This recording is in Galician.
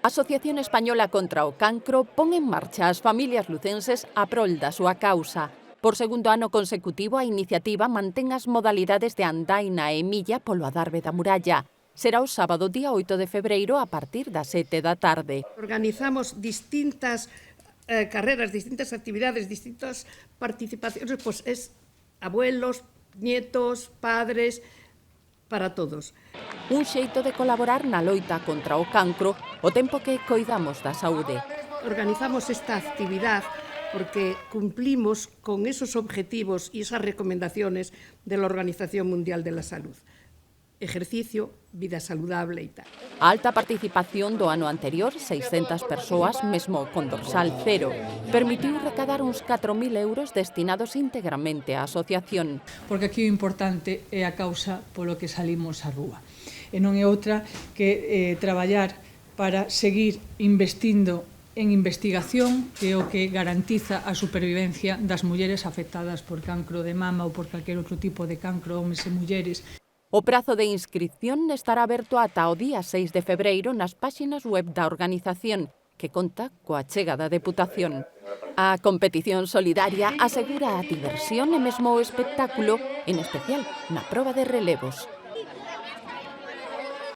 A Asociación Española contra o Cancro pon en marcha as familias lucenses a prol da súa causa. Por segundo ano consecutivo, a iniciativa mantén as modalidades de andaina e milla polo adarve da muralla. Será o sábado día 8 de febreiro a partir das 7 da tarde. Organizamos distintas carreras, distintas actividades, distintas participaciones, pues es abuelos, nietos, padres, para todos. Un xeito de colaborar na loita contra o cancro o tempo que coidamos da saúde. Organizamos esta actividad porque cumplimos con esos objetivos y esas recomendaciones de la Organización Mundial de la Salud. Ejercicio, vida saludable e tal. A alta participación do ano anterior, 600 persoas, mesmo con dorsal cero, permitiu recadar uns 4.000 euros destinados íntegramente á asociación. Porque aquí o importante é a causa polo que salimos á rúa. E non é outra que traballar para seguir investindo en investigación, que é o que garantiza a supervivencia das mulleres afectadas por cancro de mama ou por calquer outro tipo de cancro, homes e mulleres. O prazo de inscripción estará aberto ata o día 6 de febreiro nas páxinas web da organización, que conta coa achega da Deputación. A competición solidaria asegura a diversión e mesmo o espectáculo, en especial na proba de relevos.